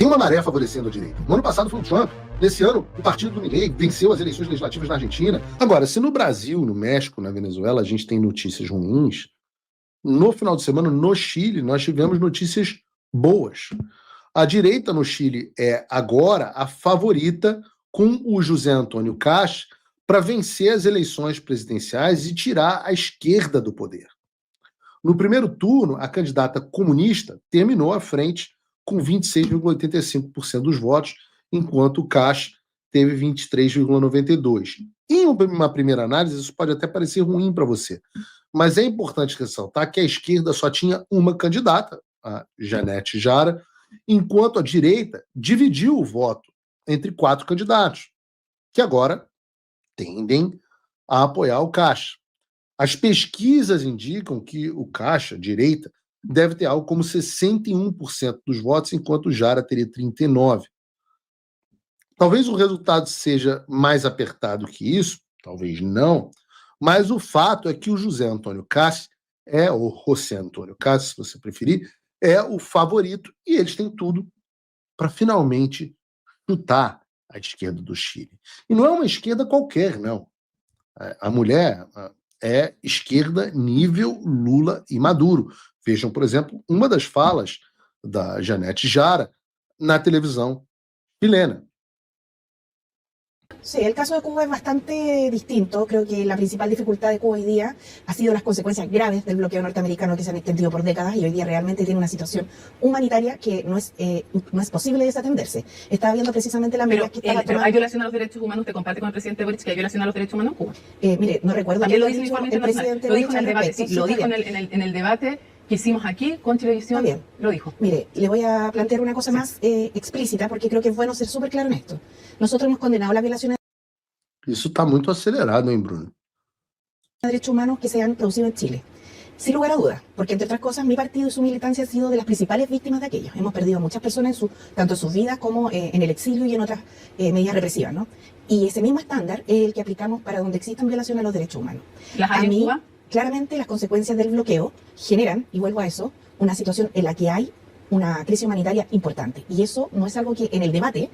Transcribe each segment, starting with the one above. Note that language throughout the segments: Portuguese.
Tem uma maré favorecendo a direita. No ano passado foi o Trump. Nesse ano, o partido do Milei venceu as eleições legislativas na Argentina. Agora, se no Brasil, no México, na Venezuela, a gente tem notícias ruins, no final de semana, no Chile, nós tivemos notícias boas. A direita no Chile é agora a favorita com o José Antônio Kast para vencer as eleições presidenciais e tirar a esquerda do poder. No primeiro turno, a candidata comunista terminou à frente com 26,85% dos votos, enquanto o Kast teve 23,92%. Em uma primeira análise, isso pode até parecer ruim para você, mas é importante ressaltar que a esquerda só tinha uma candidata, a Janete Jara, enquanto a direita dividiu o voto entre 4 candidatos, que agora tendem a apoiar o Kast. As pesquisas indicam que o Kast, a direita, deve ter algo como 61% dos votos, enquanto o Jara teria 39%. Talvez o resultado seja mais apertado que isso, talvez não, mas o fato é que o José Antônio Kast ou José Antônio Kast, se você preferir, é o favorito, e eles têm tudo para finalmente chutar a esquerda do Chile. E não é uma esquerda qualquer, não. A mulher é esquerda nível Lula e Maduro. Vejam, por exemplo, uma das falas da Janete Jara na televisão chilena. Sí, el caso de Cuba es bastante distinto. Creo que la principal dificultad de Cuba hoy día ha sido las consecuencias graves del bloqueo norteamericano que se han extendido por décadas y hoy día realmente tiene una situación humanitaria que no es posible desatenderse. Estaba viendo precisamente la medida que estaba tomando... ¿Hay violación a los derechos humanos? ¿Te comparte con el presidente Boric que hay violación a los derechos humanos en Cuba? Mire, no recuerdo. También lo dice el informe internacional. Lo dijo en el debate, sí, lo dijo en el debate que hicimos aquí con Chilevisión, lo dijo. Mire, le voy a plantear una cosa más explícita, porque creo que es bueno ser súper claro en esto. Nosotros hemos condenado las violaciones Isso está muito acelerado, hein, Bruno? de derechos humanos que se han producido en Chile. Sin lugar a dudas, porque entre otras cosas mi partido y su militancia han sido de las principales víctimas de aquello. Hemos perdido a muchas personas tanto en sus vidas como en el exilio y en otras medidas represivas, ¿no? Y ese mismo estándar es el que aplicamos para donde existan violaciones a los derechos humanos. ¿Las hay en Cuba? Claramente las consecuencias del bloqueo generan, y vuelvo a eso, una situación en la que hay una crisis humanitaria importante. Y eso no es algo que en el debate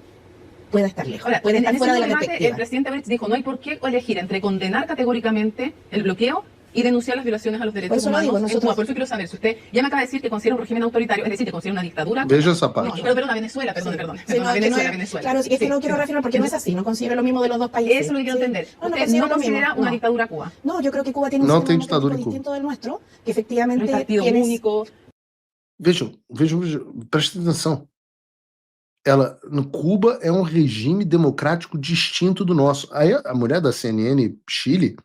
pueda estar lejos, ahora, puede estar fuera de la debate, perspectiva. El presidente Boric dijo, no hay por qué elegir entre condenar categóricamente el bloqueo y denunciar las violaciones a los derechos humanos en Cuba. Por eso quiero saber, si usted ya me acaba de decir que considera un régimen autoritario, es decir, que considera una dictadura. Veja esa parte. No, pero Venezuela, perdón. Sí, no, Venezuela. Claro, es que no quiero reafirmar porque no es así, no considero lo mismo de los dos países. Eso es lo que quiero entender. Usted no considera una dictadura Cuba. No, yo creo que Cuba tiene un sistema político distinto del nuestro, que efectivamente un partido único. Vejam, prestem atenção. No Cuba é um regime democrático distinto do nosso. Aí a mulher da CNN Chile,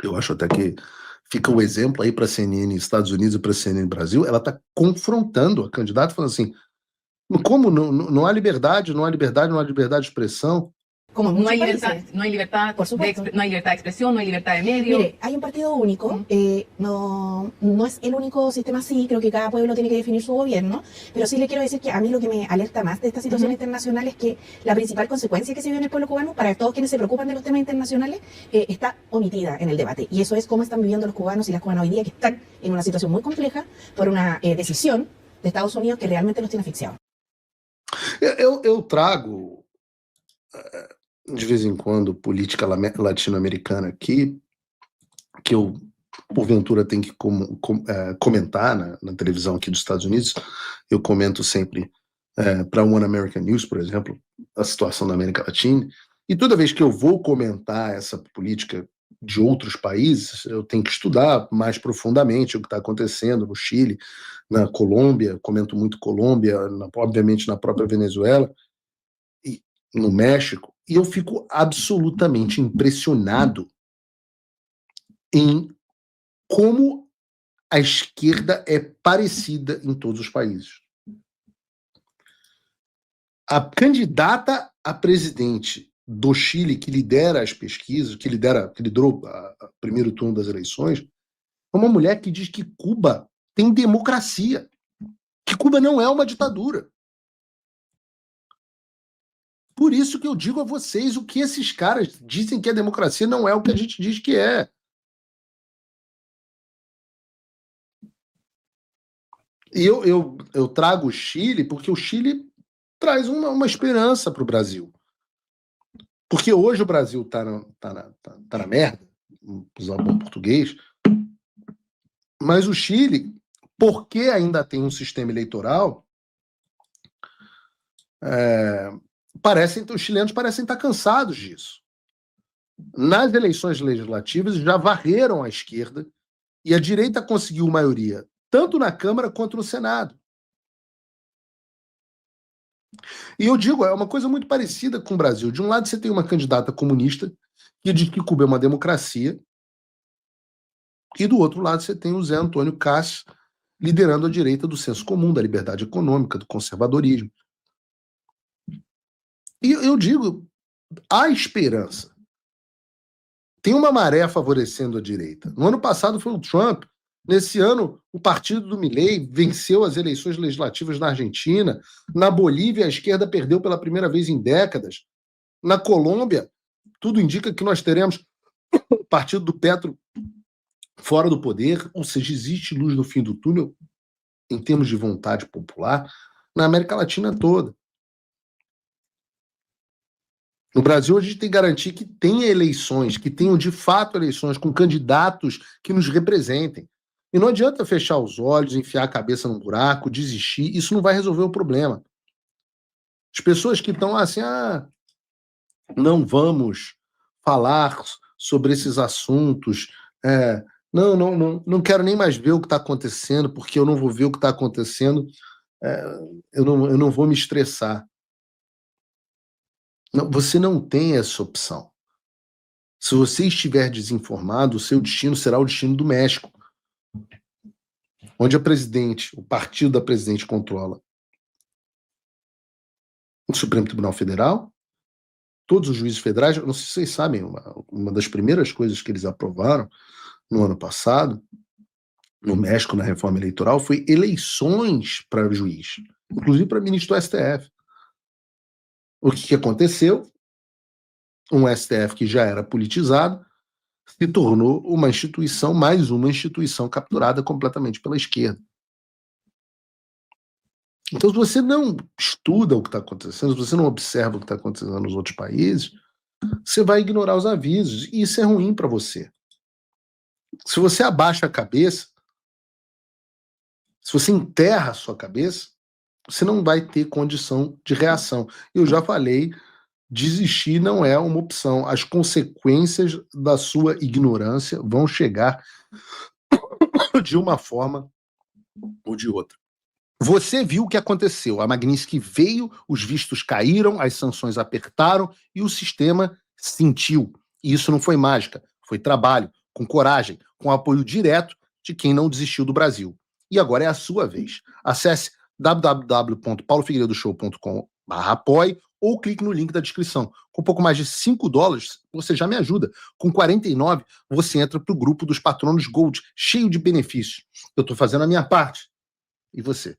eu acho até que fica o exemplo aí para a CNN Estados Unidos e para a CNN Brasil, ela está confrontando a candidata, falando assim, como não há liberdade, não há liberdade de expressão. Como no hay libertad, por supuesto. No hay libertad de expresión, no hay libertad de medio. Mire, hay un partido único, no es el único sistema así, creo que cada pueblo tiene que definir su gobierno, pero sí le quiero decir que a mí lo que me alerta más de esta situación internacional es que la principal consecuencia que se vive en el pueblo cubano, para todos quienes se preocupan de los temas internacionales, está omitida en el debate. Y eso es cómo están viviendo los cubanos y las cubanas hoy día, que están en una situación muy compleja por una decisión de Estados Unidos que realmente los tiene asfixiados. Eu trago... de vez em quando, política latino-americana aqui, que eu, porventura, tenho que comentar na televisão aqui dos Estados Unidos. Eu comento sempre para One American News, por exemplo, a situação da América Latina. E toda vez que eu vou comentar essa política de outros países, eu tenho que estudar mais profundamente o que está acontecendo no Chile, na Colômbia, comento muito Colômbia, obviamente na própria Venezuela, e no México. E eu fico absolutamente impressionado em como a esquerda é parecida em todos os países. A candidata a presidente do Chile, que lidera as pesquisas, que liderou o primeiro turno das eleições, é uma mulher que diz que Cuba tem democracia, que Cuba não é uma ditadura. Por isso que eu digo a vocês, o que esses caras dizem que é democracia não é o que a gente diz que é. E eu trago o Chile porque o Chile traz uma esperança para o Brasil. Porque hoje o Brasil tá na merda, vou usar o bom português, mas o Chile, porque ainda tem um sistema eleitoral, os chilenos parecem estar cansados disso. Nas eleições legislativas já varreram a esquerda e a direita conseguiu maioria tanto na Câmara quanto no Senado. E eu digo, é uma coisa muito parecida com o Brasil. De um lado você tem uma candidata comunista que diz que Cuba é uma democracia, e do outro lado você tem o Zé Antônio Cássio liderando a direita do senso comum, da liberdade econômica, do conservadorismo. E eu digo, há esperança. Tem uma maré favorecendo a direita. No ano passado foi o Trump. Nesse ano, o partido do Milei venceu as eleições legislativas na Argentina. Na Bolívia, a esquerda perdeu pela primeira vez em décadas. Na Colômbia, tudo indica que nós teremos o partido do Petro fora do poder, ou seja, existe luz no fim do túnel em termos de vontade popular na América Latina toda. No Brasil, a gente tem que garantir que tenha eleições, que tenham de fato eleições com candidatos que nos representem. E não adianta fechar os olhos, enfiar a cabeça num buraco, desistir, isso não vai resolver o problema. As pessoas que estão assim, não vamos falar sobre esses assuntos, não quero nem mais ver o que está acontecendo, porque eu não vou ver o que está acontecendo, eu não vou me estressar. Não, você não tem essa opção. Se você estiver desinformado, o seu destino será o destino do México, onde o partido da presidente controla o Supremo Tribunal Federal, todos os juízes federais. Não sei se vocês sabem, uma das primeiras coisas que eles aprovaram no ano passado, no México, na reforma eleitoral, foi eleições para juiz, inclusive para ministro do STF. O que aconteceu? Um STF que já era politizado se tornou mais uma instituição capturada completamente pela esquerda. Então, se você não estuda o que está acontecendo, se você não observa o que está acontecendo nos outros países, você vai ignorar os avisos, e isso é ruim para você. Se você abaixa a cabeça, se você enterra a sua cabeça, você não vai ter condição de reação. Eu já falei, desistir não é uma opção. As consequências da sua ignorância vão chegar de uma forma ou de outra. Você viu o que aconteceu. A Magnitsky veio, os vistos caíram, as sanções apertaram e o sistema sentiu. E isso não foi mágica, foi trabalho, com coragem, com apoio direto de quem não desistiu do Brasil. E agora é a sua vez. Acesse www.paulofigueiredoshow.com/apoie ou clique no link da descrição. Com pouco mais de $5, você já me ajuda. Com 49, você entra para o grupo dos patronos Gold, cheio de benefícios. Eu estou fazendo a minha parte. E você?